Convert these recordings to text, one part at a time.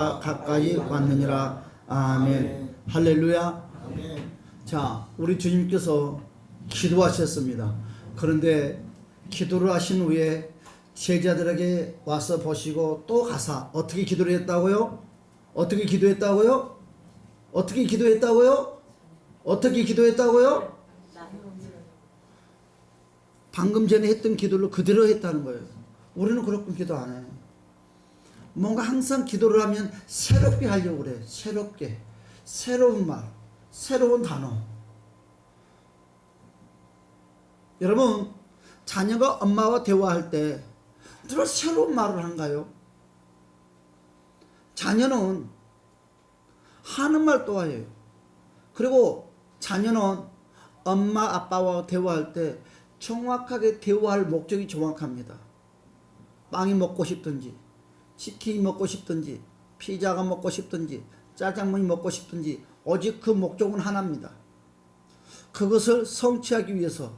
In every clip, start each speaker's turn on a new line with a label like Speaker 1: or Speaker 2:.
Speaker 1: 가까이 왔느니라. 아멘. 할렐루야. 자, 우리 주님께서 기도하셨습니다. 그런데 기도를 하신 후에 제자들에게 와서 보시고 또 가사 어떻게 기도를 했다고요? 어떻게 기도했다고요? 어떻게 기도했다고요? 어떻게 기도했다고요? 방금 전에 했던 기도를 그대로 했다는 거예요. 우리는 그렇게 기도 안 해요. 뭔가 항상 기도를 하면 새롭게 하려고 그래. 새롭게. 새로운 말. 새로운 단어. 여러분, 자녀가 엄마와 대화할 때 늘 새로운 말을 한가요? 자녀는 하는 말 또 해요. 그리고 자녀는 엄마 아빠와 대화할 때 정확하게 대화할 목적이 정확합니다. 빵이 먹고 싶든지 치킨이 먹고 싶든지 피자가 먹고 싶든지 짜장면이 먹고 싶든지 오직 그 목적은 하나입니다. 그것을 성취하기 위해서,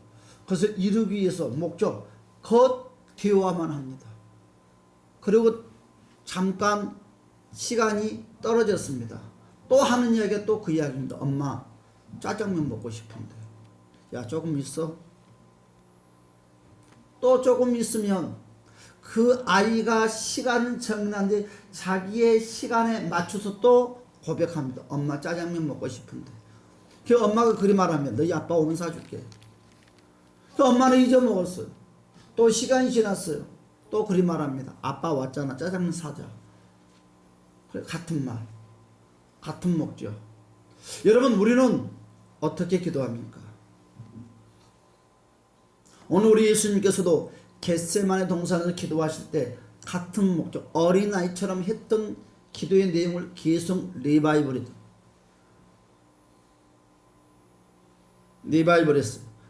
Speaker 1: 그것을 이루기 위해서 목적 곧 대화만 합니다. 그리고 잠깐 시간이 떨어졌습니다. 또 하는 이야기가 또 그 이야기입니다. 엄마 짜장면 먹고 싶은데 야 조금 있어? 또 조금 있으면 그 아이가 시간은 정해놨는데 자기의 시간에 맞춰서 또 고백합니다. 엄마 짜장면 먹고 싶은데. 그 엄마가 그리 말하면 너희 아빠 오면 사줄게. 그 엄마는 잊어먹었어요. 또 시간이 지났어요. 또 그리 말합니다. 아빠 왔잖아. 짜장면 사자. 그래, 같은 말. 같은 목적. 여러분, 우리는 어떻게 기도합니까? 오늘 우리 예수님께서도 겟세마네 동산에서 기도하실 때 같은 목적, 어린아이처럼 했던 기도의 내용을 계속 리바이벌했어요.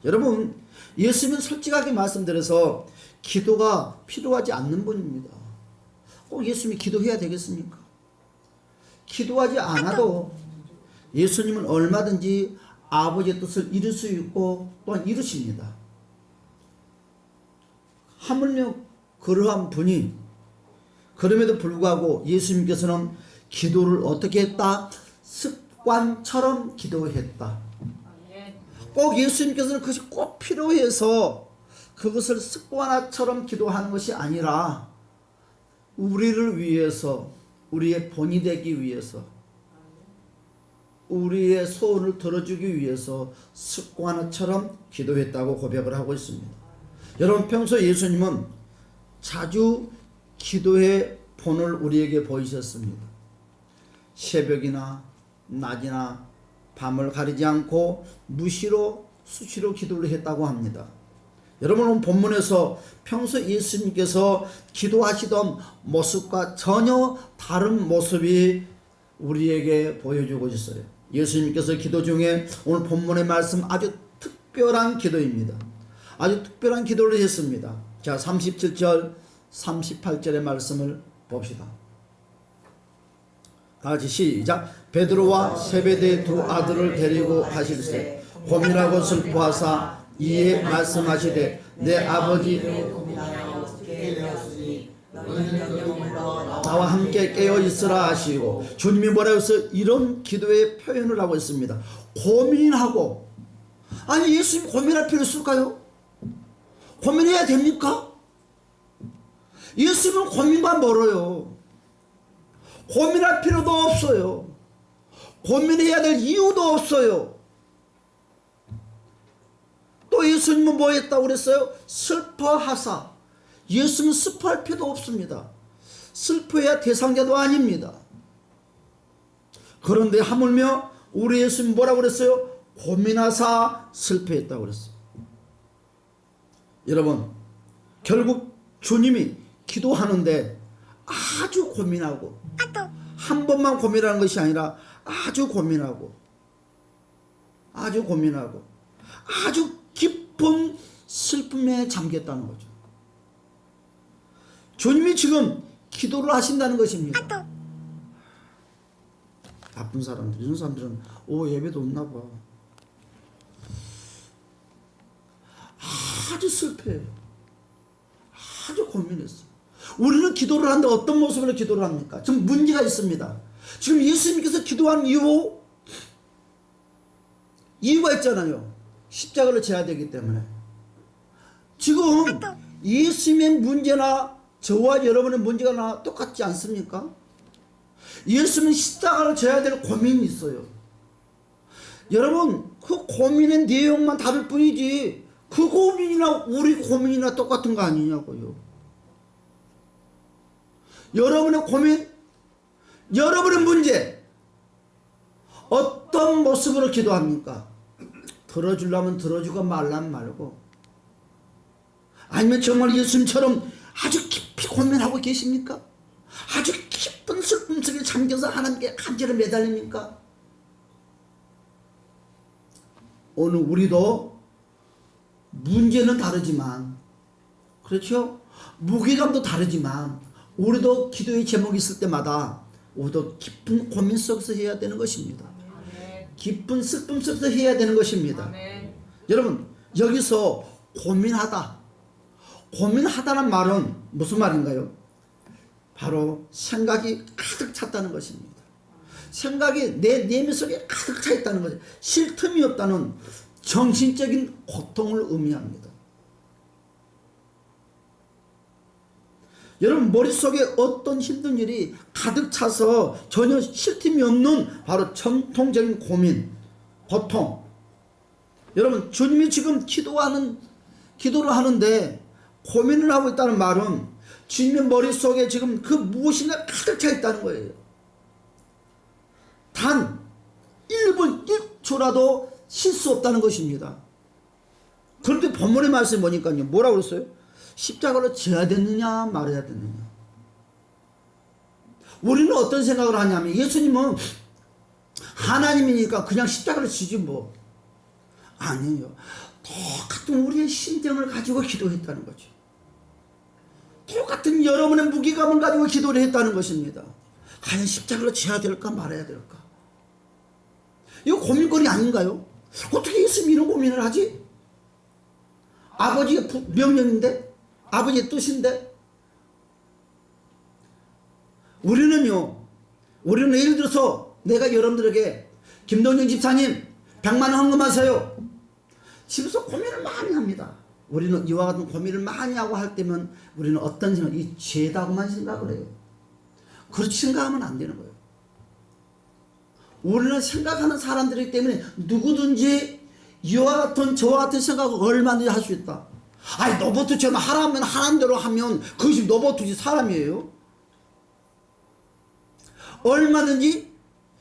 Speaker 1: 여러분, 예수님은 솔직하게 말씀드려서 기도가 필요하지 않는 분입니다. 꼭 예수님이 기도해야 되겠습니까? 기도하지 않아도 예수님은 얼마든지 아버지의 뜻을 이룰 수 있고 또한 이루십니다. 하물며 그러한 분이 그럼에도 불구하고 예수님께서는 기도를 어떻게 했다? 습관처럼 기도했다. 꼭 예수님께서는 그것이 꼭 필요해서 그것을 습관화처럼 기도하는 것이 아니라 우리를 위해서, 우리의 본이 되기 위해서, 우리의 소원을 들어주기 위해서 습관화처럼 기도했다고 고백을 하고 있습니다. 여러분, 평소 예수님은 자주 기도의 본을 우리에게 보이셨습니다. 새벽이나 낮이나 밤을 가리지 않고 무시로 수시로 기도를 했다고 합니다. 여러분, 오늘 본문에서 평소 예수님께서 기도하시던 모습과 전혀 다른 모습이 우리에게 보여주고 있어요. 예수님께서 기도 중에 오늘 본문의 말씀 아주 특별한 기도입니다. 아주 특별한 기도를 했습니다. 자, 37절 38절의 말씀을 봅시다. 다같이 시작. 베드로와 세베대의 두 아들을 데리고 가실세 고민하고 슬퍼하사 이에 말씀하시되 내 아버지 나와 함께 깨어 있으라 하시고, 주님이 뭐라고 해서 이런 기도의 표현을 하고 있습니다. 고민하고. 아니, 예수님 고민할 필요 있을까요? 고민해야 됩니까? 예수님은 고민과 멀어요. 고민할 필요도 없어요. 고민해야 될 이유도 없어요. 또 예수님은 뭐 했다고 그랬어요? 슬퍼하사. 예수님은 슬퍼할 필요도 없습니다. 슬퍼해야 대상자도 아닙니다. 그런데 하물며 우리 예수님 뭐라고 그랬어요? 고민하사 슬퍼했다고 그랬어요. 여러분, 결국 주님이 기도하는데 아주 고민하고, 한 번만 고민하는 것이 아니라 아주 고민하고, 아주 고민하고, 아주 깊은 슬픔에 잠겼다는 거죠. 주님이 지금 기도를 하신다는 것입니다. 나쁜 사람들, 이런 사람들은 예배도 없나 봐. 아주 슬퍼해요. 아주 고민했어. 우리는 기도를 하는데 어떤 모습으로 기도를 합니까? 지금 문제가 있습니다. 지금 예수님께서 기도한 이유가 있잖아요. 십자가를 져야 되기 때문에. 지금 예수님의 문제나 저와 여러분의 문제가 똑같지 않습니까? 예수님은 십자가를 져야 될 고민이 있어요. 여러분, 그 고민의 내용만 다를 뿐이지 그 고민이나 우리 고민이나 똑같은 거 아니냐고요. 여러분의 고민, 여러분의 문제, 어떤 모습으로 기도합니까? 들어주려면 들어주고 말라면 말고, 아니면 정말 예수님처럼 아주 깊이 고민하고 계십니까? 아주 깊은 슬픔 속에 잠겨서 하나님께 간절히 매달립니까? 오늘 우리도 문제는 다르지만, 그렇죠? 무게감도 다르지만 우리도 기도의 제목이 있을 때마다 우리도 깊은 고민 속에서 해야 되는 것입니다. 깊은 슬픔 속에서 해야 되는 것입니다. 여러분, 여기서 고민하다는 말은 무슨 말인가요? 바로 생각이 가득 찼다는 것입니다. 생각이 내 내면 속에 가득 차 있다는 거죠. 쉴 틈이 없다는 정신적인 고통을 의미합니다. 여러분, 머릿속에 어떤 힘든 일이 가득 차서 전혀 쉴 틈이 없는 바로 전통적인 고민, 고통. 여러분, 주님이 지금 기도를 하는데 고민을 하고 있다는 말은 주님의 머릿속에 지금 그 무엇인가 가득 차 있다는 거예요. 단 1분 1초라도 쉴 수 없다는 것입니다. 그런데 본문의 말씀이 뭐니까요? 뭐라고 그랬어요? 십자가로 져야 되느냐 말아야 되느냐. 우리는 어떤 생각을 하냐면 예수님은 하나님이니까 그냥 십자가를 지지 뭐. 아니에요. 똑같은 우리의 심정을 가지고 기도했다는 거죠. 똑같은 여러분의 무게감을 가지고 기도를 했다는 것입니다. 과연 십자가로 져야 될까 말아야 될까? 이거 고민거리 아닌가요? 어떻게 예수님이 이런 고민을 하지? 아버지의 명령인데? 아버지의 뜻인데? 우리는 예를 들어서 내가 여러분들에게 김동영 집사님 100만 원 헌금하세요. 집에서 고민을 많이 합니다. 우리는 이와 같은 고민을 많이 하고 할 때면 우리는 어떤 생각, 이 죄다고만 생각을 해요. 그렇게 생각하면 안 되는 거예요. 우리는 생각하는 사람들이기 때문에 누구든지 이와 같은 저와 같은 생각을 얼마든지 할 수 있다. 아니, 너버트처럼 하라면 하는 대로 하면 그것이 너버트지 사람이에요. 얼마든지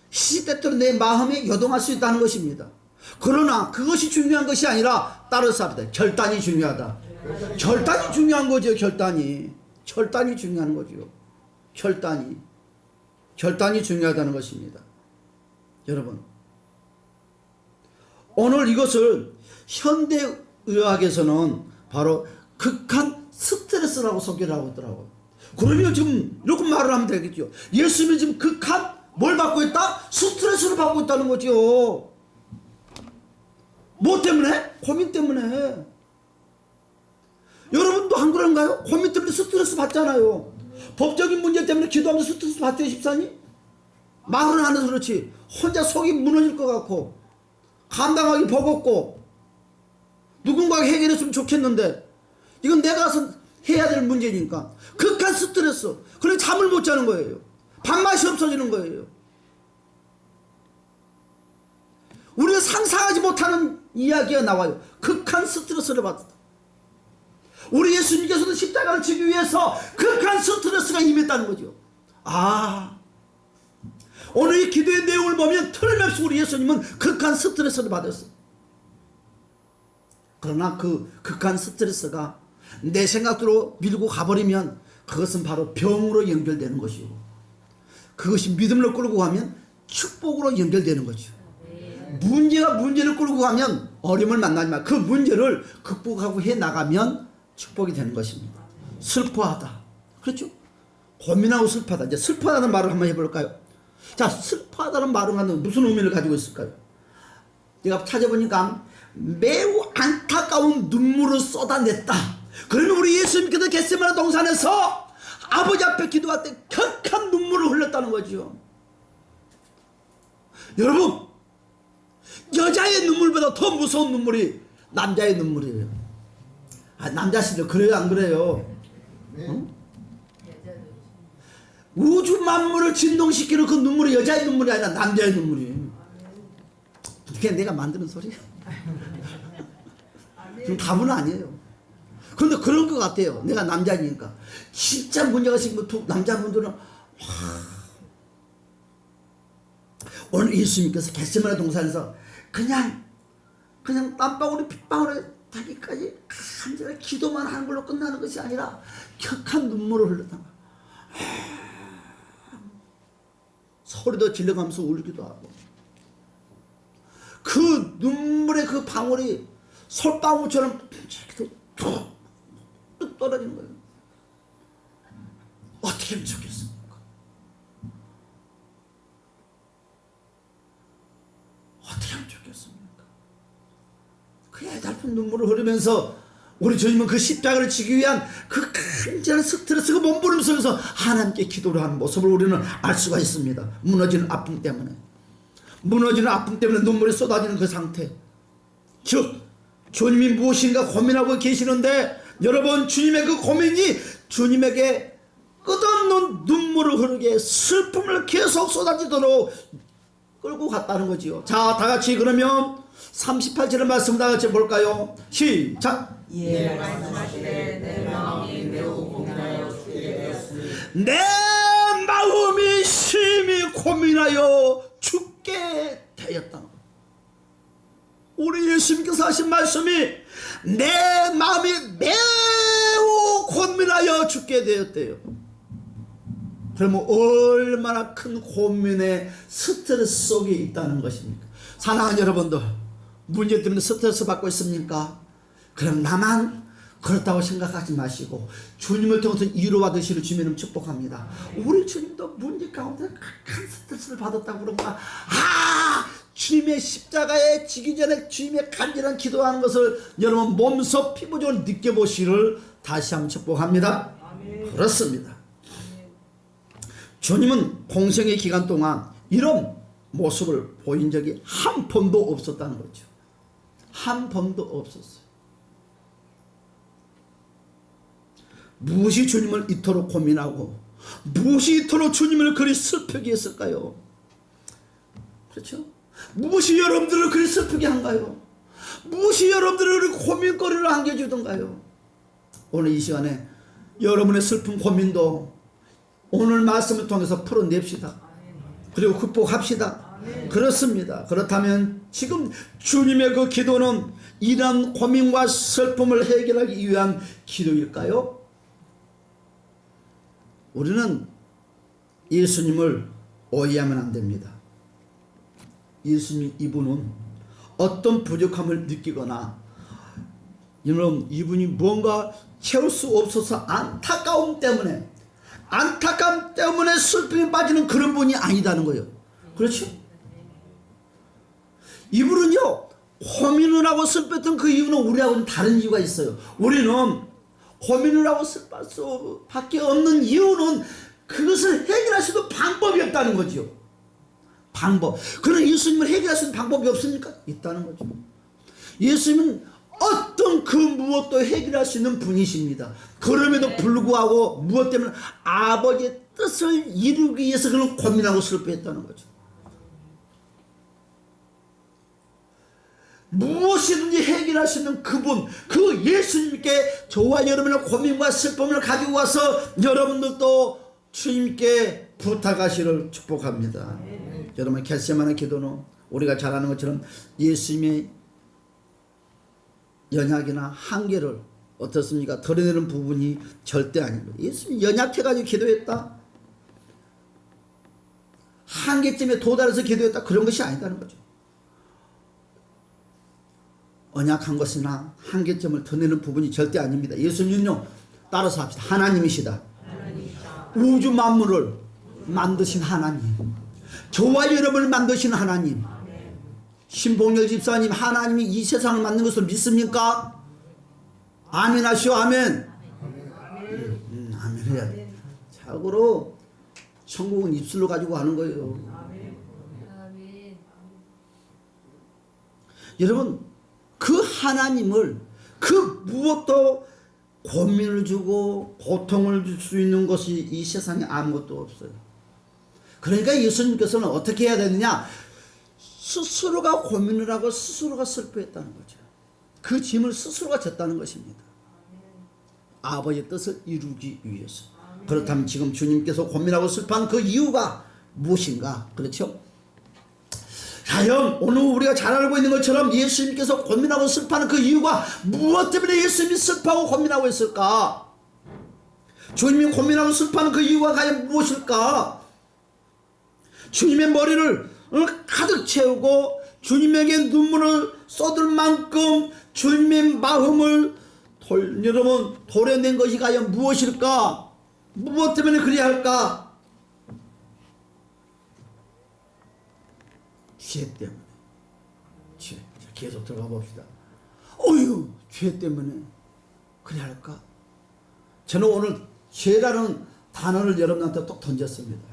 Speaker 1: 시시때때로 내 마음에 요동할 수 있다는 것입니다. 그러나 그것이 중요한 것이 아니라 따라서 합니다. 결단이 중요하다. 결단이 중요한 거죠. 결단이 중요한 거죠. 결단이 중요하다는 것입니다. 여러분, 오늘 이것을 현대의학에서는 바로 극한 스트레스라고 소개를 하고 있더라고요. 그러면 지금 이렇게 말을 하면 되겠죠. 예수님이 지금 극한 뭘 받고 있다? 스트레스를 받고 있다는 거죠. 뭐 때문에? 고민 때문에. 여러분도 안 그런가요? 고민 때문에 스트레스 받잖아요. 법적인 문제 때문에 기도하면서 스트레스 받죠, 집사님? 말은 안 해서 그렇지 혼자 속이 무너질 것 같고 감당하기 버겁고 누군가가 해결했으면 좋겠는데 이건 내가 가서 해야 될 문제니까 극한 스트레스. 그래서 잠을 못 자는 거예요. 밥맛이 없어지는 거예요. 우리가 상상하지 못하는 이야기가 나와요. 극한 스트레스를 받았다. 우리 예수님께서도 십자가를 지기 위해서 극한 스트레스가 임했다는 거죠. 오늘 이 기도의 내용을 보면 틀림없이 우리 예수님은 극한 스트레스를 받았어요. 그러나 그 극한 스트레스가 내 생각대로 밀고 가버리면 그것은 바로 병으로 연결되는 것이고 그것이 믿음으로 끌고 가면 축복으로 연결되는 거죠. 문제를 끌고 가면 어려움을 만나지만 그 문제를 극복하고 해나가면 축복이 되는 것입니다. 슬퍼하다. 그렇죠? 고민하고 슬퍼하다. 이제 슬퍼하다는 말을 한번 해볼까요? 자, 슬퍼하다는 말은 무슨 의미를 가지고 있을까요? 제가 찾아보니까 매우 안타까운 눈물을 쏟아냈다. 그러면 우리 예수님께서 겟세마네 동산에서 아버지 앞에 기도할 때 격한 눈물을 흘렸다는 거죠. 여러분, 여자의 눈물보다 더 무서운 눈물이 남자의 눈물이에요. 남자시들 그래요, 안 그래요? 응? 우주 만물을 진동시키는 그 눈물이 여자의 눈물이 아니라 남자의 눈물이에요. 그게 내가 만드는 소리야. 그럼 답은 아니에요. 그런데 그런 것 같아요. 내가 남자니까. 진짜 문제가 생기면 남자분들은 오늘 예수님께서 겟세마네 동산에서 그냥 땀방울이 핏방울에 닿기까지 간절히 기도만 하는 걸로 끝나는 것이 아니라 격한 눈물을 흘렸다. 소리도 질러가면서 울기도 하고, 그 눈물의 그 방울이 솔방울처럼 뚝 떨어지는 거예요. 어떻게 하면 좋겠습니까? 어떻게 하면 좋겠습니까? 그 애달픈 눈물을 흐르면서 우리 주님은 그 십자가를 지기 위한 그 간절한 스트레스, 그 몸부림 속에서 하나님께 기도를 하는 모습을 우리는 알 수가 있습니다. 무너지는 아픔 때문에 눈물이 쏟아지는 그 상태, 즉 주님이 무엇인가 고민하고 계시는데, 여러분, 주님의 그 고민이 주님에게 끝없는 눈물을 흐르게 슬픔을 계속 쏟아지도록 끌고 갔다는 거지요. 자, 다 같이 그러면 38절의 말씀 다 같이 볼까요? 시작.
Speaker 2: 예, 말씀하시되 내 마음이 매우 고민하여 죽게 되었으니
Speaker 1: 내 마음이 심히 고민하여 죽게 되었다. 우리 예수님께서 하신 말씀이 내 마음이 매우 고민하여 죽게 되었대요. 그러면 얼마나 큰 고민의 스트레스 속에 있다는 것입니까? 사랑하는 여러분들, 문제 때문에 스트레스 받고 있습니까? 그럼 나만 그렇다고 생각하지 마시고 주님을 통해서 위로와 드시를 주님을 축복합니다. 우리 주님도 문제 가운데 큰 스트레스를 받았다고 그런가? 주님의 십자가에 지기 전에 주님의 간절한 기도하는 것을 여러분 몸소 피부적으로 느껴보시를 다시 한번 축복합니다. 아멘. 그렇습니다. 아멘. 주님은 공생의 기간 동안 이런 모습을 보인 적이 한 번도 없었다는 거죠. 한 번도 없었어요. 무엇이 주님을 이토록 고민하고 무엇이 이토록 주님을 그리 슬프게 했을까요? 그렇죠? 무엇이 여러분들을 그리 슬프게 한가요? 무엇이 여러분들을 고민거리를 안겨주던가요? 오늘 이 시간에 여러분의 슬픈 고민도 오늘 말씀을 통해서 풀어냅시다. 그리고 극복합시다. 그렇습니다. 그렇다면 지금 주님의 그 기도는 이런 고민과 슬픔을 해결하기 위한 기도일까요? 우리는 예수님을 오해하면 안 됩니다. 예수님, 이분은 어떤 부족함을 느끼거나 여러분, 이분이 뭔가 채울 수 없어서 안타까움 때문에 슬픔에 빠지는 그런 분이 아니다는 거예요. 그렇죠? 이분은요, 고민을 하고 슬펐던 그 이유는 우리하고는 다른 이유가 있어요. 우리는 고민을 하고 슬플 수밖에 없는 이유는 그것을 해결할 수 있는 방법이 없다는 거죠. 방법. 그러나 예수님을 해결할 수 있는 방법이 없습니까? 있다는 거죠. 예수님은 어떤 그 무엇도 해결할 수 있는 분이십니다. 그럼에도 불구하고 무엇 때문에 아버지의 뜻을 이루기 위해서 그런 고민하고 슬퍼했다는 거죠. 무엇이든지 해결할 수 있는 그분, 그 예수님께 저와 여러분의 고민과 슬픔을 가지고 와서 여러분들도 주님께 부탁하시를 축복합니다. 여러분, 겟세마네 기도는 우리가 잘 아는 것처럼 예수님의 연약이나 한계를 어떻습니까? 덜어내는 부분이 절대 아닙니다. 예수님이 연약해가지고 기도했다, 한계점에 도달해서 기도했다, 그런 것이 아니다는 거죠. 언약한 것이나 한계점을 덜어내는 부분이 절대 아닙니다. 예수님은요, 따라서 합시다. 하나님이시다. 우주 만물을 만드신 하나님, 저와 여러분을 만드신 하나님, 신봉열 집사님, 하나님이 이 세상을 만든 것을 믿습니까? 아멘 하시오. 아멘. 아멘 해야 돼. 자고로 천국은 입술로 가지고 가는 거예요.
Speaker 2: 아멘.
Speaker 1: 여러분 그 하나님을 그 무엇도 고민을 주고 고통을 줄 수 있는 것이 이 세상에 아무것도 없어요. 그러니까 예수님께서는 어떻게 해야 되느냐? 스스로가 고민을 하고 스스로가 슬퍼했다는 거죠. 그 짐을 스스로가 졌다는 것입니다. 아버지의 뜻을 이루기 위해서. 그렇다면 지금 주님께서 고민하고 슬퍼한 그 이유가 무엇인가? 그렇죠? 과연 오늘 우리가 잘 알고 있는 것처럼 예수님께서 고민하고 슬퍼하는 그 이유가 무엇 때문에 예수님이 슬퍼하고 고민하고 있을까? 주님이 고민하고 슬퍼하는 그 이유가 과연 무엇일까? 주님의 머리를 가득 채우고 주님에게 눈물을 쏟을 만큼 주님의 마음을 여러분 도려낸 것이 과연 무엇일까? 무엇 때문에 그래야 할까? 죄 때문에. 죄. 계속 들어가 봅시다. 어휴, 죄 때문에 그래야 할까? 저는 오늘 죄라는 단어를 여러분한테 또 던졌습니다.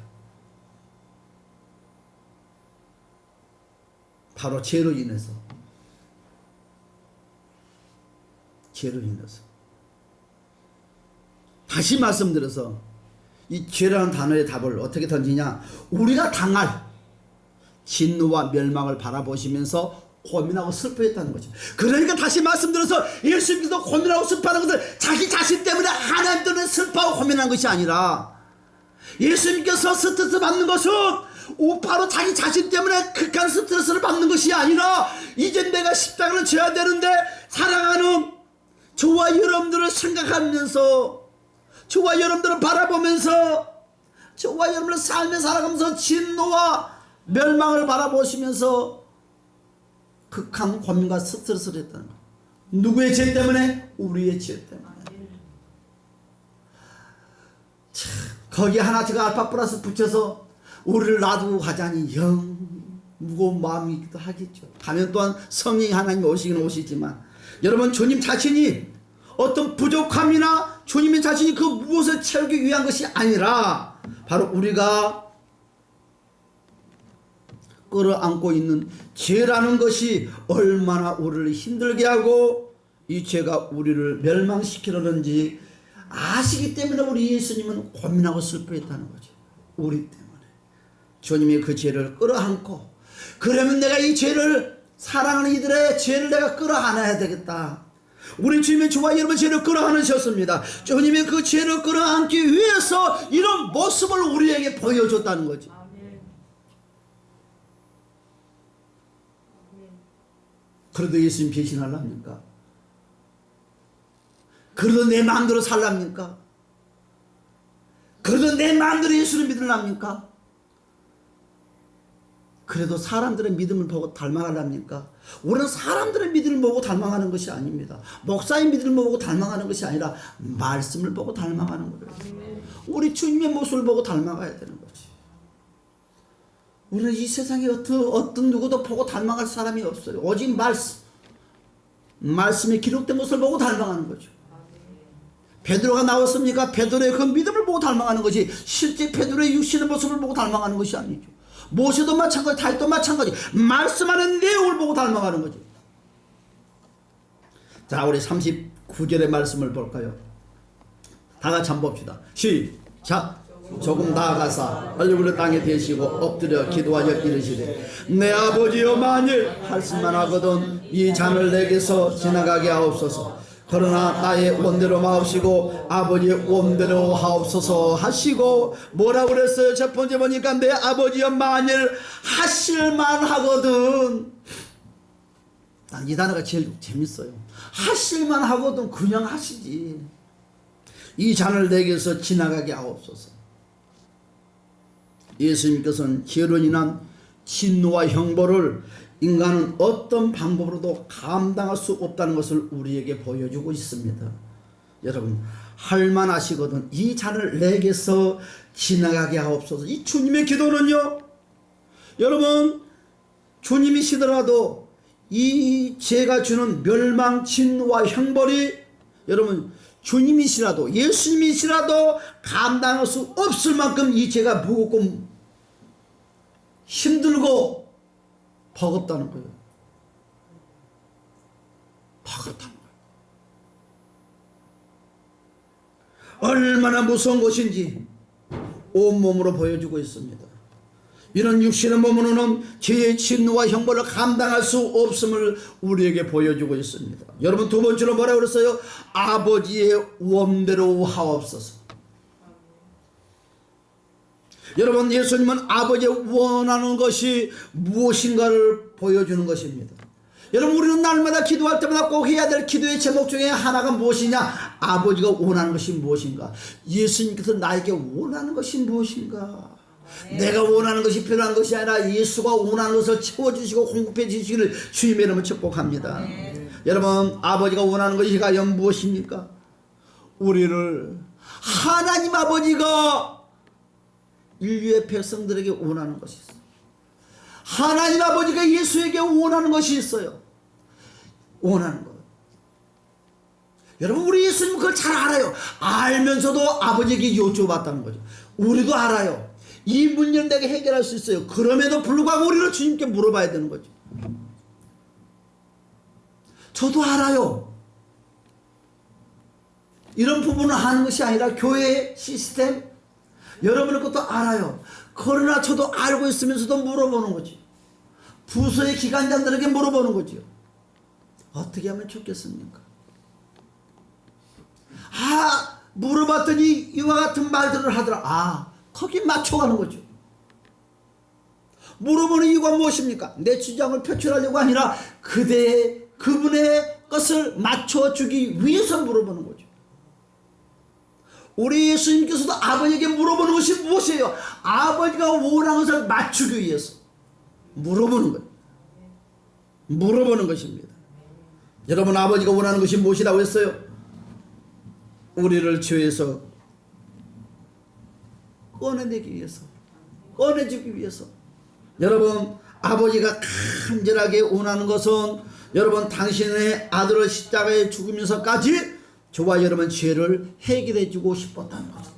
Speaker 1: 바로 죄로 인해서. 죄로 인해서. 다시 말씀드려서 이 죄라는 단어의 답을 어떻게 던지냐? 우리가 당할 진노와 멸망을 바라보시면서 고민하고 슬퍼했다는 거죠. 그러니까 다시 말씀드려서 예수님께서 고민하고 슬퍼하는 것을 자기 자신 때문에 하나님 때문에 슬퍼하고 고민하는 것이 아니라 예수님께서 스트레스 받는 것은 바로 자기 자신 때문에 극한 스트레스를 받는 것이 아니라 이제 내가 십자가를 져야 되는데 사랑하는 저와 여러분들을 생각하면서 저와 여러분들을 바라보면서 저와 여러분들 삶에 살아가면서 진노와 멸망을 바라보시면서 극한 고민과 스트레스를 했다는 거예요. 누구의 죄 때문에? 우리의 죄 때문에. 참, 거기에 하나 제가 알파 플러스 붙여서 우리를 놔두고 가자니 영 무거운 마음이기도 하겠죠. 가면 또한 성령이 하나님이 오시긴 오시지만 여러분 주님 자신이 어떤 부족함이나 주님의 자신이 그 무엇을 채우기 위한 것이 아니라 바로 우리가 끌어안고 있는 죄라는 것이 얼마나 우리를 힘들게 하고 이 죄가 우리를 멸망시키려는지 아시기 때문에 우리 예수님은 고민하고 슬퍼했다는 거죠. 우리 때문에 주님이 그 죄를 끌어안고 그러면 내가 이 죄를 사랑하는 이들의 죄를 내가 끌어안아야 되겠다. 우리 주님의 저와 여러분 죄를 끌어안으셨습니다. 주님의 그 죄를 끌어안기 위해서 이런 모습을 우리에게 보여줬다는 거죠. 그래도 예수님 배신하랍니까? 그래도 내 마음대로 살랍니까? 그래도 내 마음대로 예수를 믿으랍니까? 그래도 사람들의 믿음을 보고 닮아가랍니까? 우리는 사람들의 믿음을 보고 닮아가는 것이 아닙니다. 목사의 믿음을 보고 닮아가는 것이 아니라 말씀을 보고 닮아가는 거예요. 우리 주님의 모습을 보고 닮아가야 되는 거지. 우리는 이 세상에 어떤 누구도 보고 닮아갈 사람이 없어요. 오직 말씀에 기록된 것을 보고 닮아가는 거죠. 베드로가 나왔습니까? 베드로의 그 믿음을 보고 닮아가는 것이 실제 베드로의 육신의 모습을 보고 닮아가는 것이 아니죠. 모세도 마찬가지, 다윗도 마찬가지. 말씀하는 내용을 보고 닮아가는 거죠. 자, 우리 39절의 말씀을 볼까요? 다 같이 한번 봅시다. 시작. 조금 나아가사 얼굴을 땅에 대시고 엎드려 기도하여 이르시되 내 아버지여 만일 할 수만 하거든 이 잔을 내게서 지나가게 하옵소서. 그러나 나의 원대로 마옵시고 아버지의 원대로 하옵소서 하시고 뭐라고 그랬어요? 첫 번째 보니까 내 아버지여 만일 하실만 하거든. 이 단어가 제일 재밌어요. 하실만 하거든. 그냥 하시지. 이 잔을 내게서 지나가게 하옵소서. 예수님께서는 죄로 인한 진노와 형벌을 인간은 어떤 방법으로도 감당할 수 없다는 것을 우리에게 보여주고 있습니다. 여러분, 할만하시거든 이 잔을 내게서 지나가게 하옵소서. 이 주님의 기도는요, 여러분 주님이시더라도 이 죄가 주는 멸망, 진노와 형벌이 여러분 주님이시라도 예수님이시라도 감당할 수 없을 만큼 이 죄가 무겁고 힘들고 버겁다는 거예요. 버겁다는 거예요. 얼마나 무서운 것인지 온몸으로 보여주고 있습니다. 이런 육신의 몸으로는 죄의 진노와 형벌을 감당할 수 없음을 우리에게 보여주고 있습니다. 여러분, 두 번째로 뭐라고 그랬어요? 아버지의 원대로 하옵소서. 여러분, 예수님은 아버지의 원하는 것이 무엇인가를 보여주는 것입니다. 여러분, 우리는 날마다 기도할 때마다 꼭 해야 될 기도의 제목 중에 하나가 무엇이냐? 아버지가 원하는 것이 무엇인가? 예수님께서 나에게 원하는 것이 무엇인가? 내가 원하는 것이 필요한 것이 아니라 예수가 원하는 것을 채워주시고 공급해 주시기를 주님의 이름으로 축복합니다. 여러분, 아버지가 원하는 것이 과연 무엇입니까? 우리를 하나님 아버지가 인류의 백성들에게 원하는 것이 있어요. 하나님 아버지가 예수에게 원하는 것이 있어요. 원하는 것. 여러분, 우리 예수님 그걸 잘 알아요. 알면서도 아버지에게 여쭤봤다는 거죠. 우리도 알아요. 이 문제는 내가 해결할 수 있어요. 그럼에도 불구하고 우리는 주님께 물어봐야 되는 거죠. 저도 알아요. 이런 부분을 하는 것이 아니라 교회의 시스템, 여러분의 것도 알아요. 그러나 저도 알고 있으면서도 물어보는 거지. 부서의 기관장들에게 물어보는 거죠. 어떻게 하면 좋겠습니까? 물어봤더니 이와 같은 말들을 하더라. 거기 맞춰가는 거죠. 물어보는 이유가 무엇입니까? 내 주장을 표출하려고 아니라 그분의 것을 맞춰주기 위해서 물어보는 거죠. 우리 예수님께서도 아버지에게 물어보는 것이 무엇이에요? 아버지가 원하는 것을 맞추기 위해서 물어보는 거예요. 물어보는 것입니다. 여러분, 아버지가 원하는 것이 무엇이라고 했어요? 우리를 죄에서 꺼내내기 위해서, 꺼내주기 위해서. 여러분, 아버지가 간절하게 원하는 것은 여러분, 당신의 아들을 십자가에 죽으면서까지 저와 여러분 죄를 해결해 주고 싶었다는 거죠.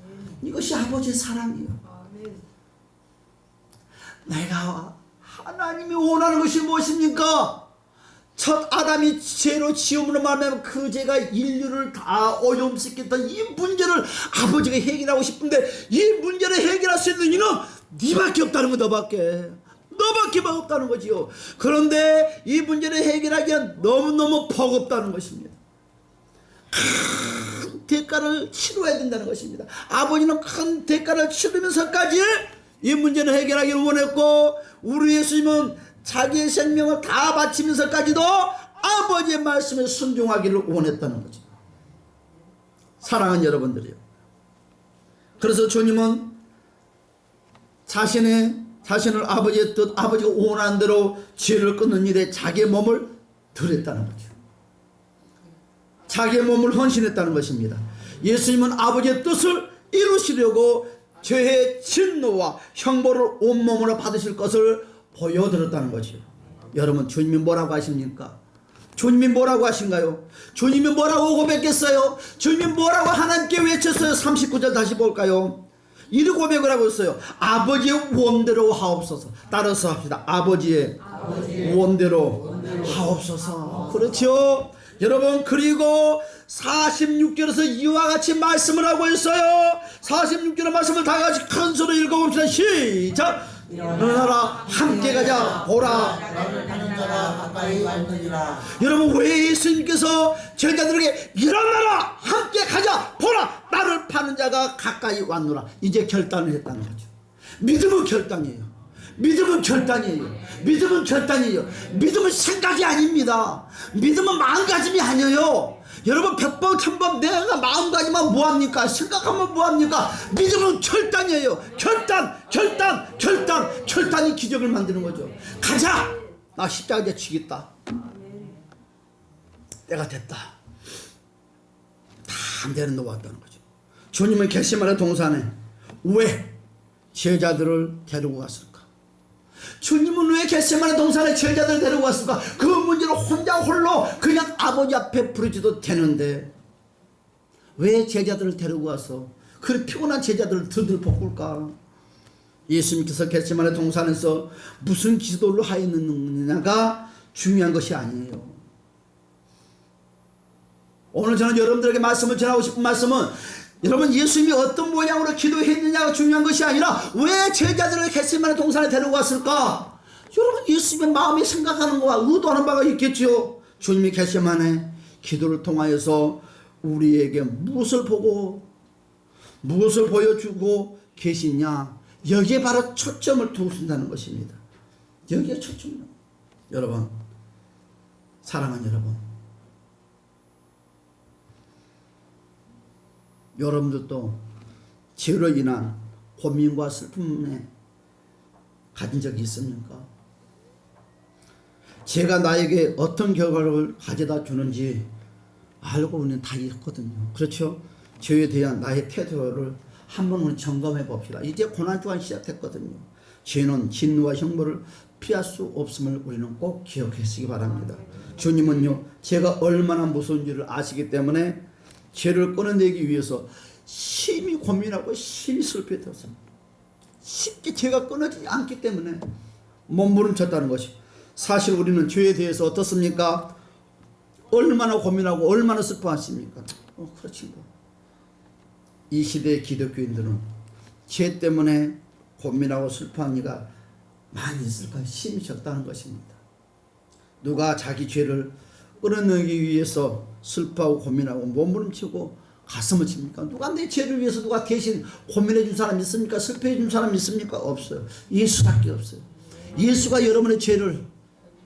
Speaker 1: 이것이 아버지의 사랑이에요. 내가 하나님이 원하는 것이 무엇입니까? 첫 아담이 죄로 지음으로 말하면 그 죄가 인류를 다 어려움시켰던 이 문제를 아버지가 해결하고 싶은데, 이 문제를 해결할 수 있는 이는 네밖에 없다는 거. 너밖에 없다는 거지요. 그런데 이 문제를 해결하기엔 너무너무 버겁다는 것입니다. 큰 대가를 치러야 된다는 것입니다. 아버지는 큰 대가를 치르면서까지 이 문제를 해결하기를 원했고, 우리 예수님은 자기의 생명을 다 바치면서까지도 아버지의 말씀에 순종하기를 원했다는 거죠. 사랑하는 여러분들이요. 그래서 주님은 자신을 아버지의 뜻, 아버지가 원하는 대로 죄를 끊는 일에 자기의 몸을 드렸다는 거죠. 자기의 몸을 헌신했다는 것입니다. 예수님은 아버지의 뜻을 이루시려고 죄의 진노와 형벌을 온몸으로 받으실 것을 보여드렸다는 거죠. 여러분, 주님이 뭐라고 하십니까? 주님이 뭐라고 하신가요? 주님이 뭐라고 고백했어요? 주님이 뭐라고 하나님께 외쳤어요? 39절 다시 볼까요? 이를 고백을 하고 있어요. 아버지의 원대로 하옵소서. 따라서 합시다. 아버지의 원대로 하옵소서. 그렇죠? 여러분, 그리고 46절에서 이와 같이 말씀을 하고 있어요. 46절의 말씀을 다 같이 큰 소리로 읽어봅시다. 시작! 일어나라, 함께 가자, 보라.
Speaker 2: 나를 파는 자가 가까이 왔느니라.
Speaker 1: 여러분, 왜 예수님께서 제자들에게 일어나라, 함께 가자, 보라, 나를 파는 자가 가까이 왔노라, 이제 결단을 했다는 거죠. 믿음은 결단이에요. 믿음은 결단이에요. 믿음은 결단이에요. 믿음은 생각이 아닙니다. 믿음은 마음가짐이 아니에요. 여러분, 100번 1000번 내가 마음가짐만 뭐합니까? 생각하면 뭐합니까? 믿음은 결단이에요. 결단이 기적을 만드는 거죠. 가자! 나 십자가에 죽겠다. 때가 됐다. 다 내려놓아 왔다는 거죠. 주님은 겟세마네 동산에 왜 제자들을 데리고 갔을까? 주님은 왜 겟세마네 동산에 제자들을 데리고 갔을까? 그 문제를 혼자 홀로 그냥 아버지 앞에 부르지도 되는데 왜 제자들을 데리고 와서 그 피곤한 제자들을 들들 볶을까? 예수님께서 겟세마네 동산에서 무슨 기도를 하였느냐가 중요한 것이 아니에요. 오늘 저는 여러분들에게 말씀을 전하고 싶은 말씀은 여러분 예수님이 어떤 모양으로 기도했느냐가 중요한 것이 아니라 왜 제자들을 겟세마네 동산에 데리고 왔을까? 여러분 예수님의 마음에 생각하는 거와 의도하는 바가 있겠지요. 주님이 겟세마네 기도를 통하여서 우리에게 무엇을 보고 무엇을 보여주고 계시냐, 여기에 바로 초점을 두신다는 것입니다. 여기에 초점을. 여러분, 사랑하는 여러분, 여러분들도 죄로 인한 고민과 슬픔에 가진 적이 있습니까? 죄가 나에게 어떤 결과를 가져다 주는지 알고 우리는 다 있거든요. 그렇죠? 죄에 대한 나의 태도를 한번 우리 점검해 봅시다. 이제 고난주간 시작됐거든요. 죄는 진노와 형벌을 피할 수 없음을 우리는 꼭 기억하시기 바랍니다. 주님은요, 죄가 얼마나 무서운지를 아시기 때문에 죄를 끊어내기 위해서 심히 고민하고 심히 슬퍼했습니다. 쉽게 죄가 끊어지지 않기 때문에 몸부림쳤다는 것이. 사실 우리는 죄에 대해서 어떻습니까? 얼마나 고민하고 얼마나 슬퍼하십니까? 그렇지 뭐. 이 시대의 기독교인들은 죄 때문에 고민하고 슬퍼한 이가 많이 있을까요? 심히 적다는 것입니다. 누가 자기 죄를 끌어내기 위해서 슬퍼하고 고민하고 몸부림치고 가슴을 칩니까? 누가 내 죄를 위해서 누가 대신 고민해 준 사람 있습니까? 슬퍼해 준 사람 있습니까? 없어요. 예수밖에 없어요. 예수가 여러분의 죄를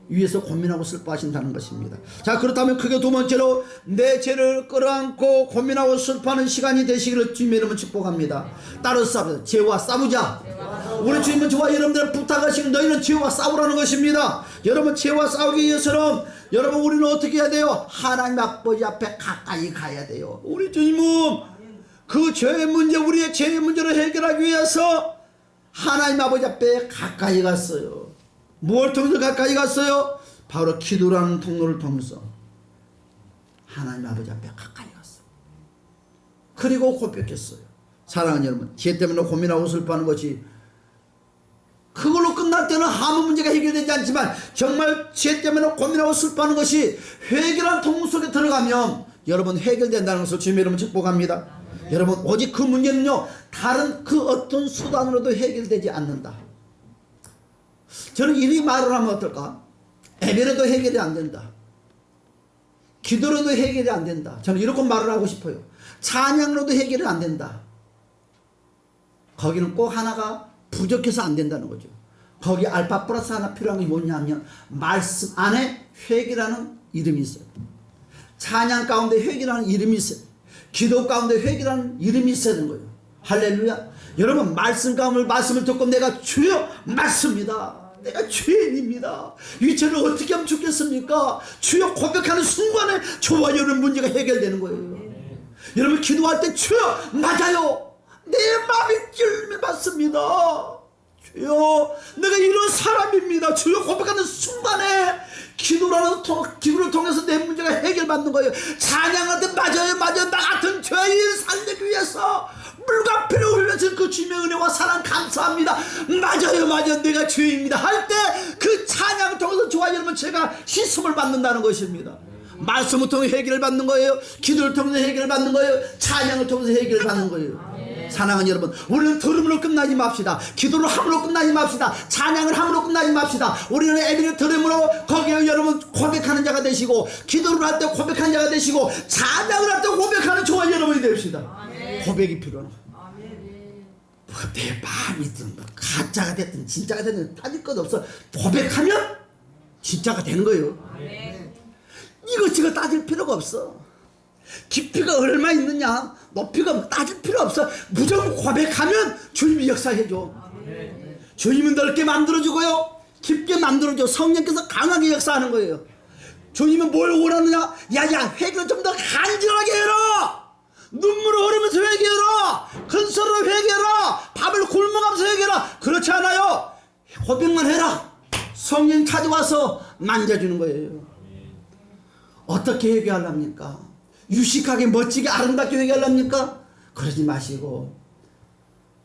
Speaker 1: 위해서 고민하고 슬퍼하신다는 것입니다. 자, 그렇다면 그게 두 번째로 내 죄를 끌어안고 고민하고 슬퍼하는 시간이 되시기를 주님의 이름으로 축복합니다. 따로 싸우자. 죄와 싸우자. 우리 주님은 저와 여러분들을 부탁하시는 너희는 죄와 싸우라는 것입니다. 여러분 죄와 싸우기 위해서는 여러분 우리는 어떻게 해야 돼요? 하나님 아버지 앞에 가까이 가야 돼요. 우리 주님은 그 죄의 문제, 우리의 죄의 문제를 해결하기 위해서 하나님 아버지 앞에 가까이 갔어요. 무엇을 통해서 가까이 갔어요? 바로 기도라는 통로를 통해서 하나님 아버지 앞에 가까이 갔어요. 그리고 고백했어요. 사랑하는 여러분, 죄 때문에 고민하고 슬퍼하는 것이 그걸로 끝날 때는 아무 문제가 해결되지 않지만 정말 죄 때문에 고민하고 슬퍼하는 것이 회개라는 통로 속에 들어가면 여러분 해결된다는 것을 주님의 이름으로 축복합니다. 여러분 오직 그 문제는요 다른 그 어떤 수단으로도 해결되지 않는다. 저는 이리 말을 하면 어떨까? 예배로도 해결이 안 된다. 기도로도 해결이 안 된다. 저는 이렇게 말을 하고 싶어요. 찬양으로도 해결이 안 된다. 거기는 꼭 하나가 부족해서 안 된다는 거죠. 거기 알파 플러스 하나 필요한 게 뭐냐면 말씀 안에 회개라는 이름이 있어요. 찬양 가운데 회개라는 이름이 있어요. 기도 가운데 회개라는 이름이 있어야 되는 거예요. 할렐루야. 여러분 말씀 가운데 말씀을 듣고 내가 주여 맞습니다. 내가 죄인입니다. 이 죄를 어떻게 하면 좋겠습니까? 주여 고백하는 순간에 저와 여러분 문제가 해결되는 거예요. 여러분 기도할 때 주여 맞아요. 내 마음이 찔림을 받습니다. 주여 내가 이런 사람입니다. 주여 고백하는 순간에 기도를 통해서 내 문제가 해결받는 거예요. 찬양한테 맞아요 맞아요. 나 같은 죄인 살리기 위해서 물과 피를 흘려준 그 주님의 은혜와 사랑 감사합니다. 맞아요 맞아요 내가 죄인입니다 할 때 그 찬양을 통해서 저와 여러분 제가 씻음을 받는다는 것입니다. 말씀을 통해 해결을 받는 거예요. 기도를 통해서 해결을 받는 거예요. 찬양을 통해서 해결을 받는 거예요. 사랑하는 여러분 우리는 들음으로 끝나지 맙시다. 기도를 함으로 끝나지 맙시다. 찬양을 함으로 끝나지 맙시다. 우리는 예배를 들음으로 거기에 여러분 고백하는 자가 되시고 기도를 할 때 고백하는 자가 되시고 찬양을 할 때 고백하는 저와 여러분이 됩시다. 고백이 필요한 거예요. 내 마음이든 가짜가 됐든 진짜가 됐든 따질 것 없어. 고백하면 진짜가 되는 거예요. 이것저것 따질 필요가 없어. 깊이가 얼마 있느냐 높이가 따질 필요 없어. 무조건 고백하면 주님이 역사해줘. 주님은 넓게 만들어주고요 깊게 만들어줘. 성령께서 강하게 역사하는 거예요. 주님은 뭘 원하느냐? 야야 회개를 좀 더 간절하게 해라. 눈물을 흘리면서 회개해라. 근설을 회개해라. 밥을 굶어가면서 회개해라. 그렇지 않아요. 고백만 해라. 성령 찾아와서 만져주는 거예요. 어떻게 회개하랍니까? 유식하게 멋지게 아름답게 회개하렵니까? 그러지 마시고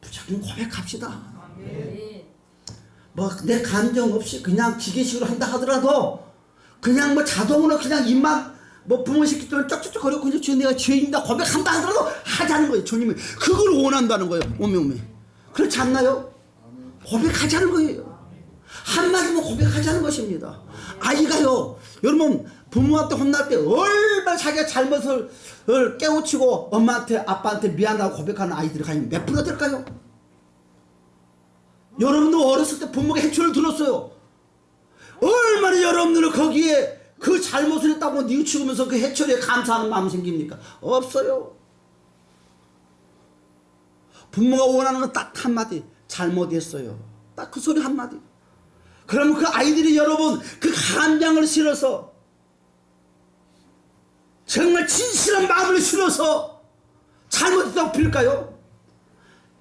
Speaker 1: 무조건 고백합시다. 뭐 내 감정 없이 그냥 기계식으로 한다 하더라도 그냥 뭐 자동으로 그냥 입만 뭐 부모 시키면 쩍쩍쩍 거리고 그냥 주님 내가 죄인이다 고백한다 하더라도 하자는 거예요. 주님이 그걸 원한다는 거예요. 오메 그렇지 않나요? 고백하자는 거예요. 한마디면 고백하자는 것입니다. 아이가요, 여러분 부모한테 혼날 때 얼마나 자기가 잘못을 깨우치고 엄마한테 아빠한테 미안하다고 고백하는 아이들이 과연 몇 프로 될까요? 여러분도 어렸을 때 부모가 해초를 들었어요. 얼마나 여러분들은 거기에 그 잘못을 했다고 뉘우치면서 그 해초에 감사하는 마음이 생깁니까? 없어요. 부모가 원하는 건 딱 한마디, 잘못했어요. 딱 그 소리 한마디. 그러면 그 아이들이 여러분 그 감정을 실어서 정말 진실한 마음을 실어서 잘못했다고 빌까요?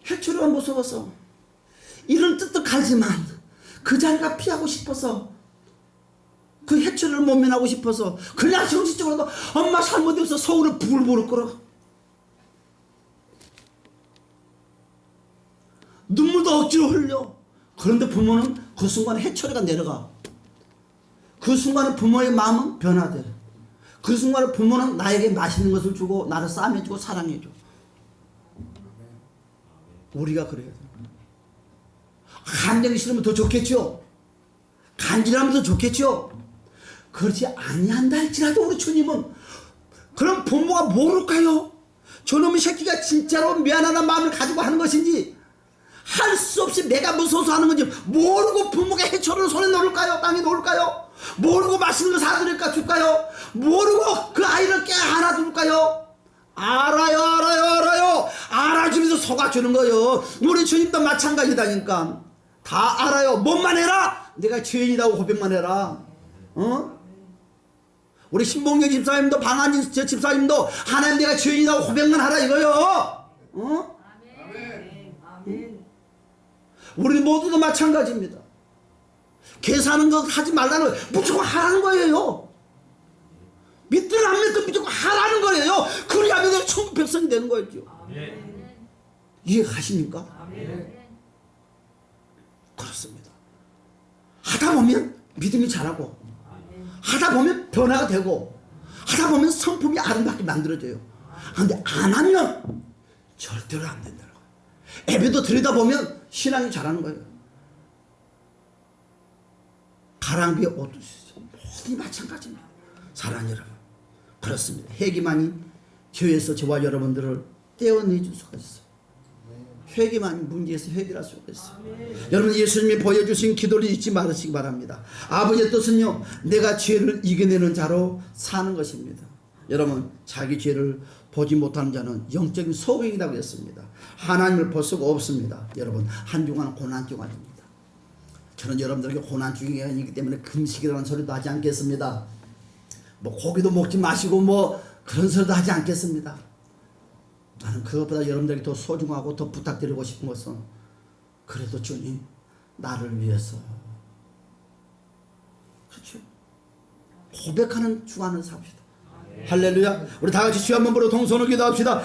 Speaker 1: 해초리가 무서워서 이런 뜻도 가지만 그 자리가 피하고 싶어서 그 해초리를 못 면하고 싶어서 그냥 정신적으로도 엄마 잘못해서 서울을 부글부글 끓어 눈물도 억지로 흘려. 그런데 부모는 그 순간에 해초리가 내려가. 그 순간에 부모의 마음은 변화돼. 그 순간에 부모는 나에게 맛있는 것을 주고 나를 싸매주고 사랑해줘. 우리가 그래야 돼. 감정이 싫으면 더 좋겠죠. 간지나면 더 좋겠죠. 그렇지 아니한다 할지라도 우리 주님은 그럼 부모가 모를까요? 저놈의 새끼가 진짜로 미안하다는 마음을 가지고 하는 것인지 할 수 없이 내가 무서워서 하는 건지 모르고 부모가 해초를 손에 놓을까요? 땅에 놓을까요? 모르고 맛있는 거 사드릴까 줄까요? 모르고 그 아이를 깨 안아둘까요? 알아요. 알아주면서 속아주는 거예요. 우리 주님도 마찬가지다니까. 다 알아요. 뭔만 해라. 내가 죄인이라고 고백만 해라. 우리 신봉경 집사님도 방한진 저 집사님도 하나님 내가 죄인이라고 고백만 하라 이거요. 우리 모두도 마찬가지입니다. 계산하는 거 하지 말라는 거예요. 무조건 하라는 거예요. 믿든 안 믿든 무조건 하라는 거예요. 그리하면 내가 천국 백성이 되는 거죠. 이해가십니까? 그렇습니다. 하다 보면 믿음이 자라고 하다 보면 변화가 되고 하다 보면 성품이 아름답게 만들어져요. 그런데 안 하면 절대로 안 된다는 거예요. 예배도 들여다보면 신앙이 자라는 거예요. 가랑비에 오듯이 모두 마찬가지입니다. 사랑하는 여러분, 그렇습니다. 회개만이 교회에서 저와 여러분들을 떼어내줄 수가 있어요. 회개만이 문제에서 해결할 수가 있어요. 여러분 예수님이 보여주신 기도를 잊지 말으시기 바랍니다. 아버지의 뜻은요, 내가 죄를 이겨내는 자로 사는 것입니다. 여러분 자기 죄를 보지 못하는 자는 영적인 소경이라고 했습니다. 하나님을 볼 수가 없습니다. 여러분 한동안 고난 동안입니다. 저는 여러분들에게 고난 중이기 때문에 금식이라는 소리도 하지 않겠습니다. 뭐 고기도 먹지 마시고 뭐 그런 소리도 하지 않겠습니다. 나는 그것보다 여러분들에게 더 소중하고 더 부탁드리고 싶은 것은 그래도 주님 나를 위해서 그렇죠. 고백하는 주간을 삽시다. 할렐루야. 우리 다 같이 주여 한번 부르고 동선을 기도합시다.